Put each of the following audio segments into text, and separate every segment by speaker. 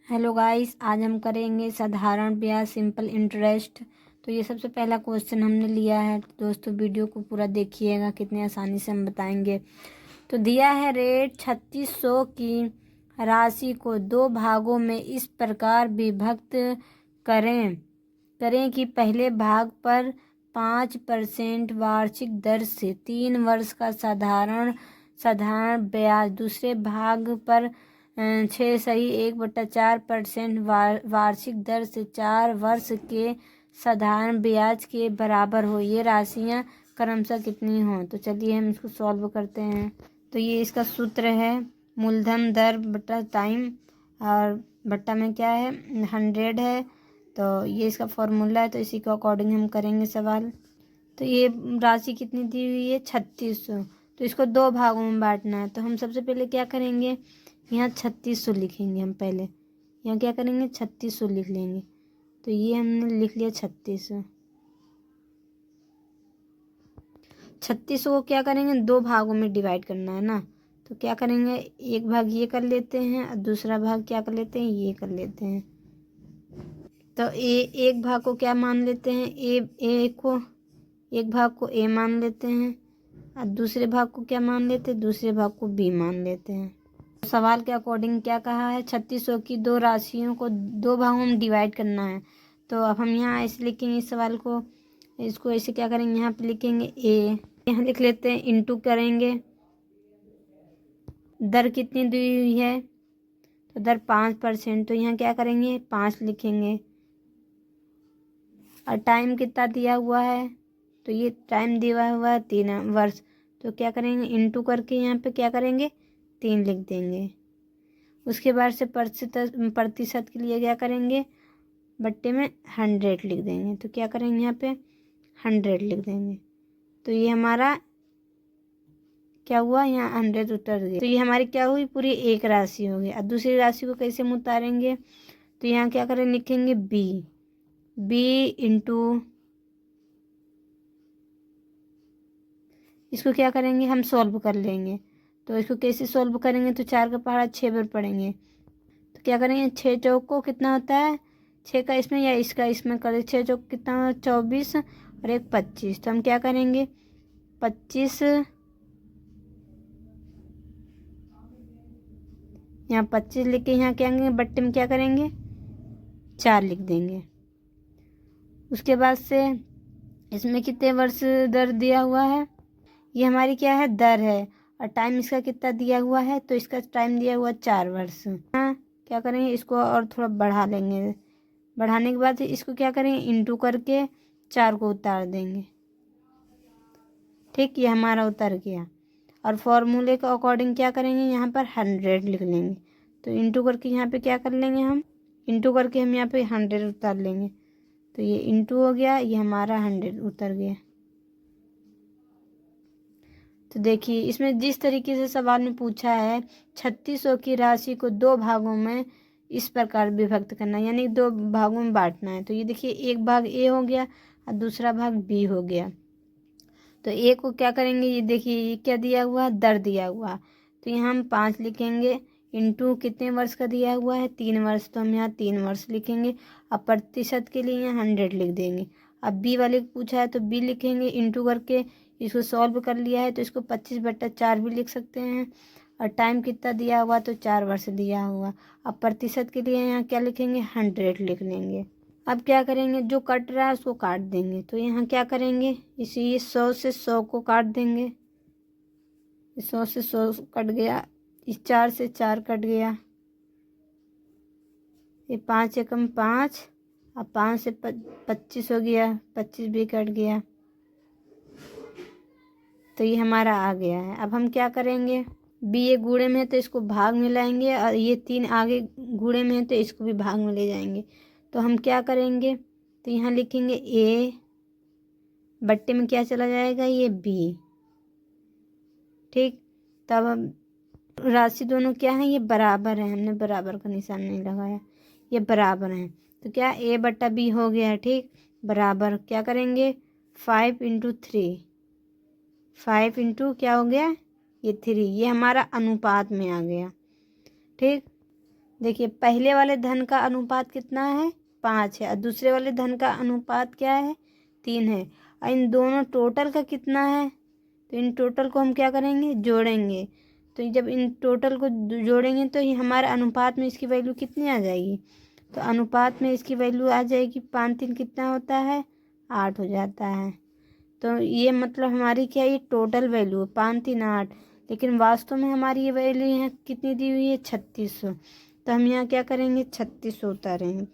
Speaker 1: Hello guys, आज हम करेंगे साधारण ब्याज सिंपल इंटरेस्ट। तो ये सबसे पहला क्वेश्चन हमने लिया है। तो दोस्तों वीडियो को पूरा देखिएगा, कितने आसानी से हम बताएंगे। तो दिया है रेट 3600 की राशि को दो भागों में इस प्रकार विभक्त करें करें कि पहले भाग पर 5% वार्षिक दर से 3 वर्ष का साधारण ब्याज, दूसरे भाग पर 6.1/4% वार्षिक दर से 4 वर्ष के साधारण ब्याज के बराबर हो। ये राशियां क्रमशः कितनी हो। तो चलिए हम इसको सॉल्व करते हैं। तो ये इसका सूत्र है, मूलधन दर बटा टाइम, और बट्टा में क्या है 100 है। तो ये इसका फॉर्मूला है, तो इसी के अकॉर्डिंग हम करेंगे सवाल। तो ये राशि कितनी दी हुई है 3600। तो इसको दो भागों में बांटना है। तो हम सबसे पहले क्या करेंगे, यहाँ 3600 लिखेंगे। हम पहले यहाँ क्या करेंगे 3600 लिख लेंगे। तो ये हमने लिख लिया 3600। 3600 को क्या करेंगे, दो भागों में डिवाइड करना है ना। तो क्या करेंगे, एक भाग ये कर लेते हैं और दूसरा भाग क्या कर लेते हैं, ये कर लेते हैं। तो एक भाग को क्या मान लेते हैं, एक भाग को ए मान लेते हैं और दूसरे भाग को क्या मान लेते हैं, दूसरे भाग को बी मान लेते हैं। सवाल के अकॉर्डिंग क्या कहा है, 3600 की दो राशियों को दो भागों में डिवाइड करना है। तो अब हम यहाँ ऐसे लिखेंगे इस सवाल को, इसको ऐसे क्या करेंगे, यहाँ पे लिखेंगे ए, यहाँ लिख लेते हैं, इंटू करेंगे दर कितनी दी हुई है, तो दर 5%। तो यहाँ क्या करेंगे 5 लिखेंगे। और टाइम कितना दिया हुआ है, तो ये टाइम दिया हुआ है 3 वर्ष। तो क्या करेंगे, इंटू करके यहाँ पे क्या करेंगे 3 लिख देंगे। उसके बाद से प्रतिशत के लिए क्या करेंगे, बट्टे में 100 लिख देंगे। तो क्या करेंगे यहाँ पे 100 लिख देंगे। तो ये हमारा क्या हुआ, यहाँ 100 उतर गया। तो ये हमारी क्या हुई, पूरी एक राशि हो गई। अब दूसरी राशि को कैसे हम उतारेंगे, तो यहाँ क्या करें, लिखेंगे बी इंटू, इसको क्या करेंगे हम सॉल्व कर लेंगे। तो इसको कैसे सॉल्व करेंगे, तो 4 का पहाड़ा 6 बार पढ़ेंगे। तो क्या करेंगे, 6 चौक को कितना होता है, 6 का इसमें या इसका इसमें कर, 6 चौक कितना होता है 24 और एक 25। तो हम क्या करेंगे 25, यहाँ 25 लिख के यहाँ क्या करेंगे, बट्टे में क्या करेंगे 4 लिख देंगे। उसके बाद से इसमें कितने वर्ष दर दिया हुआ है, ये हमारी क्या है दर है, और टाइम इसका कितना दिया हुआ है, तो इसका टाइम दिया हुआ 4 वर्ष। हाँ, क्या करेंगे इसको और थोड़ा बढ़ा लेंगे। बढ़ाने के बाद इसको क्या करेंगे, इंटू करके 4 को उतार देंगे। ठीक, ये हमारा उतर गया। और फॉर्मूले के अकॉर्डिंग क्या करेंगे, यहाँ पर 100 लिख लेंगे। तो इंटू करके यहाँ पे क्या कर लेंगे, हम इंटू करके हम यहाँ पे 100 उतार लेंगे। तो ये इंटू हो गया, ये हमारा 100 उतर गया। तो देखिए इसमें जिस तरीके से सवाल में पूछा है, 3600 की राशि को दो भागों में इस प्रकार विभक्त करना, यानी दो भागों में बांटना है। तो ये देखिए एक भाग ए हो गया और दूसरा भाग बी हो गया। तो ए को क्या करेंगे, ये देखिए ये क्या दिया हुआ है, दर दिया हुआ। तो यहाँ हम 5 लिखेंगे, इंटू कितने वर्ष का दिया हुआ है 3 वर्ष। तो हम यहाँ 3 वर्ष लिखेंगे। अब प्रतिशत के लिए यहाँ 100 लिख देंगे। अब बी वाले को पूछा है तो बी लिखेंगे, इंटू करके इसको सॉल्व कर लिया है तो इसको 25/4 भी लिख सकते हैं। और टाइम कितना दिया हुआ, तो 4 वर्ष दिया हुआ। अब प्रतिशत के लिए यहाँ क्या लिखेंगे 100 लिख लेंगे। अब क्या करेंगे, जो कट रहा है उसको काट देंगे। तो यहाँ क्या करेंगे, इसी 100 से 100 को काट देंगे। 100 से 100 कट गया, इस 4 से 4 कट गया, ये 5 एकम 5, अब 5 से 25 हो गया, 25 भी कट गया। तो ये हमारा आ गया है। अब हम क्या करेंगे, बी ये गुणे में है तो इसको भाग में लाएंगे, और ये 3 आगे गुणे में है तो इसको भी भाग में ले जाएंगे। तो हम क्या करेंगे, तो यहाँ लिखेंगे ए, बट्टे में क्या चला जाएगा, ये बी। ठीक, तब हम राशि दोनों क्या है, ये बराबर है, हमने बराबर का निशान नहीं लगाया, ये बराबर है। तो क्या ए बट्टा बी हो गया है। ठीक, बराबर क्या करेंगे 5 इंटू 3, 5 इंटू क्या हो गया ये 3, ये हमारा अनुपात में आ गया। ठीक, देखिए पहले वाले धन का अनुपात कितना है, 5 है, और दूसरे वाले धन का अनुपात क्या है, 3 है। और इन दोनों टोटल का कितना है, तो इन टोटल को हम क्या करेंगे, जोड़ेंगे। तो जब इन टोटल को जोड़ेंगे तो ये हमारे अनुपात में इसकी वैल्यू कितनी आ जाएगी, तो अनुपात में इसकी वैल्यू आ जाएगी 5 3 कितना होता है, 8 हो जाता है। तो ये मतलब हमारी क्या, ये टोटल वैल्यू 5 3 8, लेकिन वास्तव में हमारी ये वैल्यू यहाँ कितनी दी हुई है, 3600। तो हम यहाँ क्या करेंगे, 3600 उतारेंगे।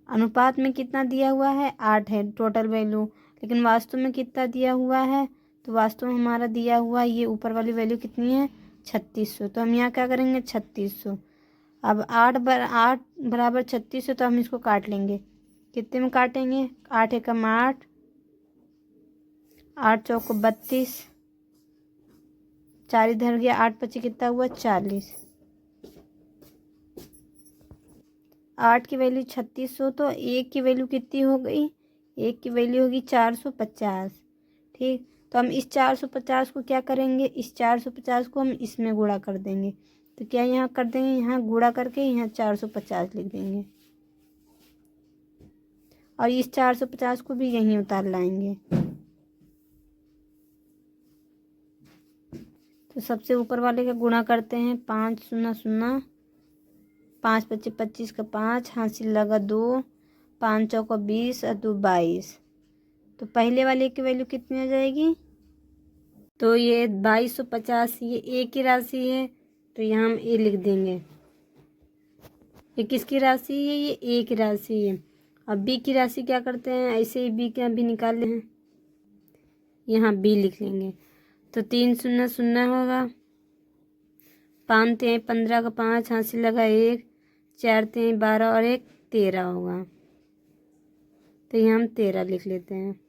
Speaker 1: अनुपात में कितना दिया हुआ है, 8 है टोटल वैल्यू, लेकिन वास्तव में कितना दिया हुआ है, तो वास्तव में हमारा दिया हुआ ये ऊपर वाली वैल्यू कितनी है, 3600। तो हम यहाँ क्या करेंगे, 3600। अब 8 बराबर 3600, तो हम इसको काट लेंगे। कितने में काटेंगे, 8 एकम 8, 8 चौको 32, 4 इधर गया, 8 पच्चीस कितना हुआ, 40। 8 की वैल्यू 3600, तो 1 की वैल्यू कितनी हो गई, 1 की वैल्यू होगी 450। ठीक, तो हम इस 450 को क्या करेंगे, इस 450 को हम इसमें गुणा कर देंगे। तो क्या यहाँ कर देंगे, यहाँ गुणा करके यहाँ 450 लिख देंगे, और इस 450 को भी यहीं उतार लाएंगे। तो सबसे ऊपर वाले का गुणा करते हैं, 5 0 0, 5 25 25 का 5, हासिल लगा 2, 5 चौका 20 और 2 22। तो पहले वाले की वैल्यू कितनी आ जाएगी, तो ये 2250, ये ए की राशि है, तो यहाँ हम ए लिख देंगे। ये किसकी राशि है, ये ए की राशि है। अब बी की राशि क्या करते हैं, ऐसे ही बी का भी निकाल ले हैं, यहाँ बी लिख लेंगे। तो 3 0 0 होगा, 5 3 15 का 5, हासिल लगा 1, 4 3 12 और 1 13 होगा। तो यहाँ हम 13 लिख लेते हैं।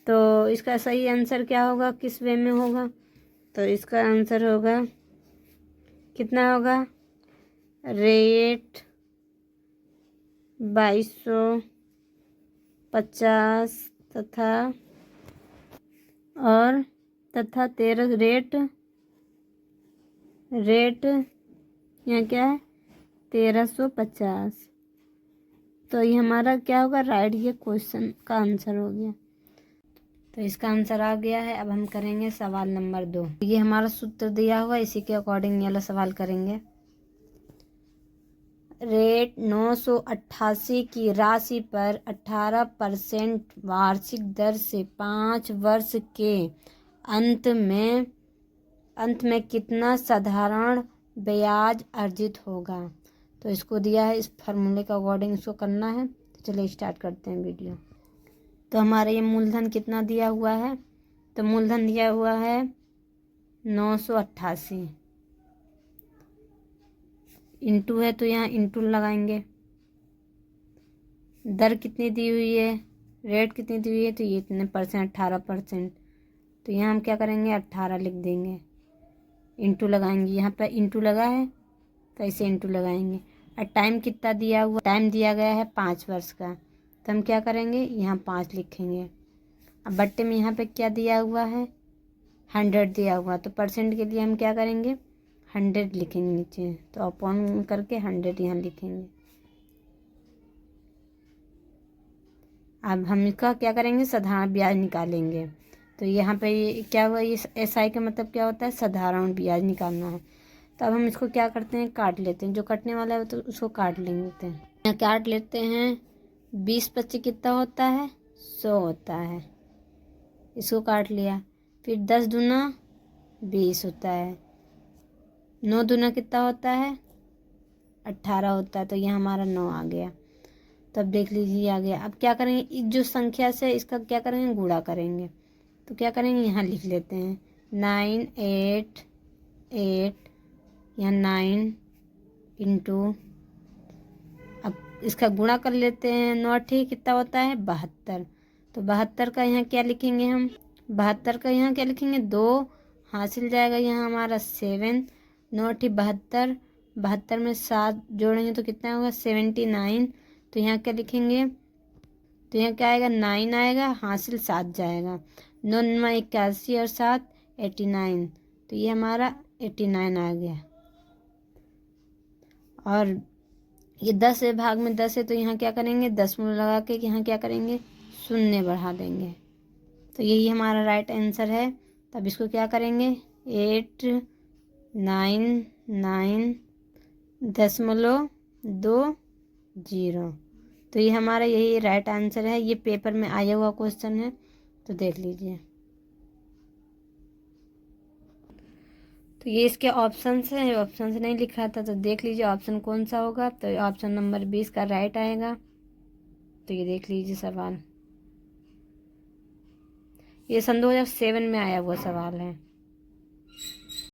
Speaker 1: तो इसका सही आंसर क्या होगा, किस वे में होगा, तो इसका आंसर होगा, कितना होगा, रेट 2250 तथा 13 रेट यहाँ क्या है, 1350। तो ये हमारा क्या होगा, राइट, ये क्वेश्चन का आंसर हो गया। तो इसका आंसर आ गया है। अब हम करेंगे सवाल नंबर 2। ये हमारा सूत्र दिया हुआ, इसी के अकॉर्डिंग ये वाला सवाल करेंगे। रेट 988 की राशि पर 18% वार्षिक दर से 5 वर्ष के अंत में कितना साधारण ब्याज अर्जित होगा। तो इसको दिया है, इस फार्मूले के अकॉर्डिंग इसको करना है। तो चलिए स्टार्ट करते हैं वीडियो। तो हमारा ये मूलधन कितना दिया हुआ है, तो मूलधन दिया हुआ है 988, इंटू है तो यहाँ इंटू लगाएंगे। दर कितनी दी हुई है, रेट कितनी दी हुई है, तो ये इतने परसेंट, 18%। तो यहाँ हम क्या करेंगे, 18 लिख देंगे, इंटू लगाएंगे। यहाँ पर इंटू लगा है तो ऐसे इंटू लगाएंगे। और टाइम कितना दिया हुआ, टाइम दिया गया है 5 वर्ष का, तो हम क्या करेंगे, यहाँ 5 लिखेंगे। अब बट्टे में यहाँ पे क्या दिया हुआ है, 100 दिया हुआ, तो परसेंट के लिए हम क्या करेंगे, 100 लिखेंगे नीचे, तो अपॉन करके 100 यहाँ लिखेंगे। अब हम इसका क्या करेंगे, साधारण ब्याज निकालेंगे। तो यहाँ पे ये क्या हुआ, ये SI का मतलब क्या होता है, साधारण ब्याज निकालना है। तो अब हम इसको क्या करते हैं, काट लेते हैं, जो कटने वाला है तो उसको काट लेते हैं। यहाँ काट लेते हैं, 20 25 कितना होता है, 100 होता है, इसको काट लिया। फिर 10 दूना 20 होता है, 9 दूना कितना होता है, 18 होता है। तो यहाँ हमारा 9 आ गया। तब देख लीजिए आ गया। अब क्या करेंगे, जो संख्या से इसका क्या करेंगे, गुणा करेंगे। तो क्या करेंगे, यहाँ लिख लेते हैं 9 8 8, यहाँ 9 इंटू, अब इसका गुणा कर लेते हैं, 9 ठीक कितना होता है, 72। तो 72 का यहाँ क्या लिखेंगे हम, 72 का यहाँ क्या लिखेंगे, 2 हासिल जाएगा यहाँ हमारा 7, 9 ठीक 72, 72 में 7 जोड़ेंगे तो कितना होगा, 79। तो यहाँ क्या लिखेंगे, तो यहाँ क्या आएगा, 9 आएगा, हासिल 7 जाएगा, 9 9 81 और 7 89। तो ये हमारा 89 आ गया। और ये 10 है, भाग में 10 है, तो यहाँ क्या करेंगे, दशमलव लगा के यहाँ क्या करेंगे, शून्य बढ़ा देंगे। तो यही हमारा राइट आंसर है। तब इसको क्या करेंगे, 899.20। तो ये हमारा यही राइट आंसर है। ये पेपर में आया हुआ क्वेश्चन है, तो देख लीजिए। तो ये इसके ऑप्शंस हैं, ऑप्शन नहीं लिखा था, तो देख लीजिए ऑप्शन कौन सा होगा। तो ऑप्शन नंबर 20 का राइट आएगा। तो ये देख लीजिए सवाल, ये सन 2007 में आया हुआ सवाल है।